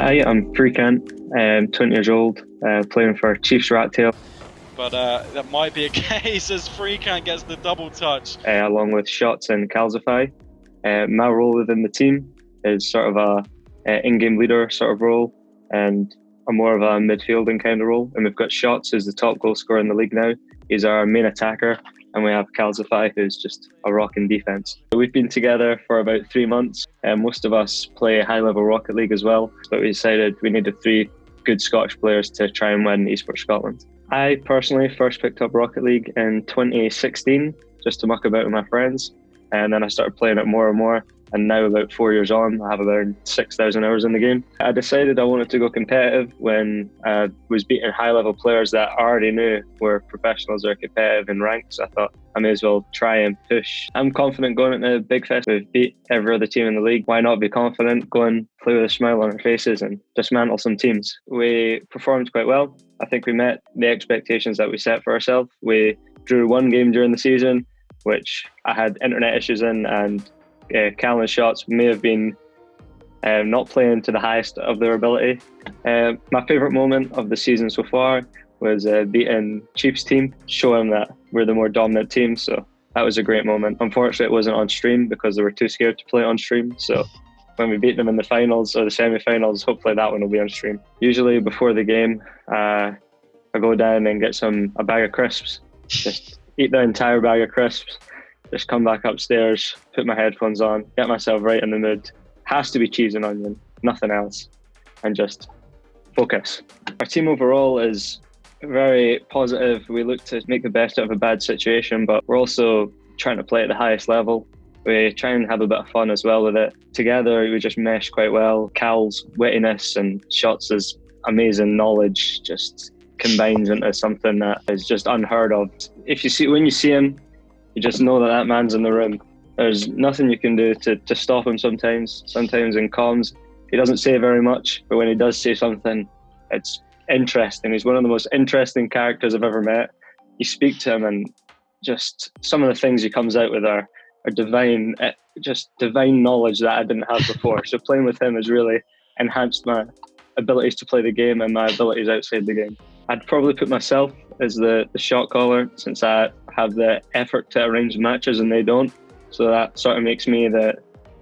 Hi, I'm Freecant. I'm 20 years old, playing for Chiefs Rattail. But that might be a case as Freecant gets the double touch. Along with Shots and Calzify. My role within the team is sort of a in-game leader sort of role, and I'm more of a midfielding kind of role. And we've got Shots, who's the top goal scorer in the league now. He's our main attacker, and we have Calzify, who's just a rock in defence. We've been together for about 3 months, and most of us play high-level Rocket League as well, but we decided we needed 3 good Scottish players to try and win Esports Scotland. I personally first picked up Rocket League in 2016, just to muck about with my friends, and then I started playing it more and more. And now, about 4 years on, I have about 6,000 hours in the game. I decided I wanted to go competitive when I was beating high-level players that I already knew were professionals or competitive in ranks. So I thought I may as well try and push. I'm confident going into BIGFest. We've beat every other team in the league. Why not be confident, go and play with a smile on our faces and dismantle some teams? We performed quite well. I think we met the expectations that we set for ourselves. We drew 1 game during the season, which I had internet issues in, and Cal and Shots may have been not playing to the highest of their ability. My favourite moment of the season so far was beating Chiefs team, showing that we're the more dominant team. So that was a great moment. Unfortunately, it wasn't on stream because they were too scared to play on stream. So when we beat them in the finals or the semi-finals, hopefully that one will be on stream. Usually before the game, I go down and get a bag of crisps. Just eat the entire bag of crisps. Just come back upstairs, put my headphones on, get myself right in the mood. Has to be cheese and onion, nothing else, and just focus. Our team overall is very positive. We look to make the best out of a bad situation, but we're also trying to play at the highest level. We try and have a bit of fun as well with it. Together, we just mesh quite well. Cal's wittiness and Shots' amazing knowledge just combines into something that is just unheard of. When you see him, you just know that man's in the room. There's nothing you can do to stop him sometimes. Sometimes in comms, he doesn't say very much, but when he does say something, it's interesting. He's one of the most interesting characters I've ever met. You speak to him and just some of the things he comes out with are divine, just divine knowledge that I didn't have before. So playing with him has really enhanced my abilities to play the game and my abilities outside the game. I'd probably put myself as the shot caller, since I have the effort to arrange matches and they don't. So that sort of makes me the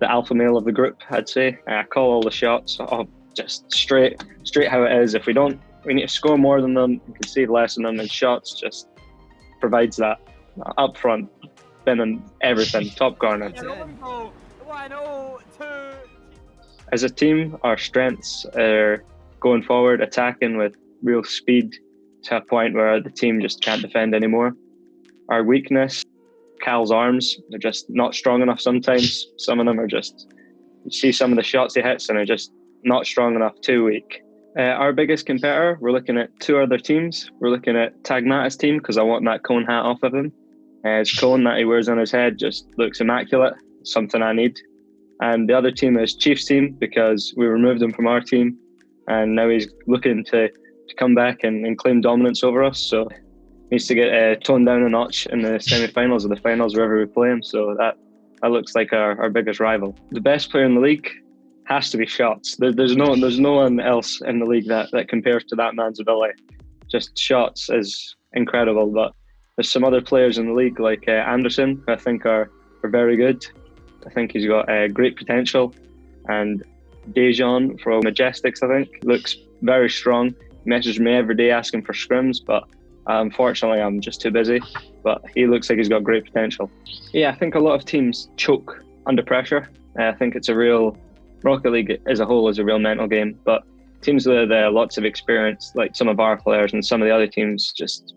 alpha male of the group, I'd say. I call all the shots, just straight how it is. If we need to score more than them, we can save less than them, and Shots just provides that up front, spinning everything, top corner. As a team, our strengths are going forward, attacking with real speed to a point where the team just can't defend anymore. Our weakness, Cal's arms, they're just not strong enough sometimes. Some of them are just, you see some of the shots he hits and they're just not strong enough, too weak. Our biggest competitor, we're looking at 2 other teams. We're looking at Tagmata's team because I want that cone hat off of him. His cone that he wears on his head just looks immaculate, something I need. And the other team is Chief's team because we removed him from our team and now he's looking to come back and claim dominance over us. So needs to get toned down a notch in the semi-finals or the finals, wherever we play him. So that looks like our biggest rival. The best player in the league has to be Shots. There's no one else in the league that compares to that man's ability. Just Shots is incredible. But there's some other players in the league like Anderson, who I think are very good. I think he's got great potential. And Dejan from Majestics, I think, looks very strong. He messages me every day asking for scrims, but unfortunately I'm just too busy. But he looks like he's got great potential. Yeah, I think a lot of teams choke under pressure. I think it's Rocket League as a whole is a real mental game, but teams with lots of experience, like some of our players and some of the other teams, just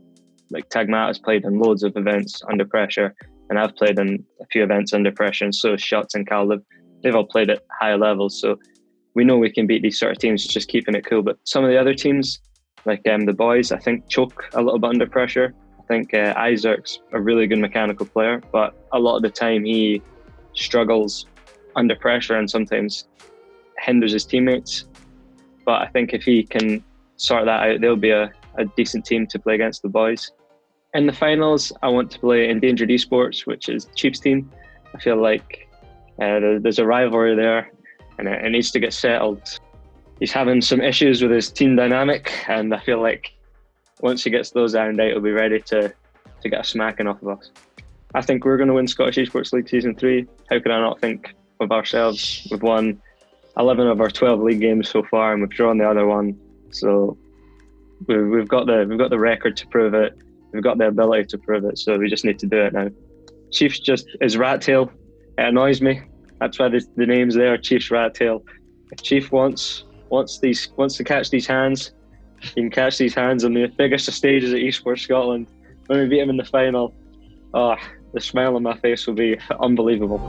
like Tagmata's played in loads of events under pressure, and I've played in a few events under pressure, and so Shots and Cal, they've all played at higher levels, so we know we can beat these sort of teams, just keeping it cool. But some of the other teams, like the boys, I think choke a little bit under pressure. I think Isaac's a really good mechanical player, but a lot of the time he struggles under pressure and sometimes hinders his teammates. But I think if he can sort that out, they'll be a decent team to play against the boys. In the finals, I want to play Endangered Esports, which is Chief's team. I feel like there's a rivalry there, and it needs to get settled. he's having some issues with his team dynamic, and I feel like once he gets those ironed out, he'll be ready to get a smacking off of us. I think we're going to win Scottish Esports League Season 3. How could I not think of ourselves? We've won 11 of our 12 league games so far, and we've drawn the other one. So we've got the record to prove it. We've got the ability to prove it. So we just need to do it now. Chief's just his rat tail. It annoys me. That's why the name's there, Chief's rat tail. If Chief wants to catch these hands, he can catch these hands on the biggest of stages at Esports Scotland. When we beat him in the final, the smile on my face will be unbelievable.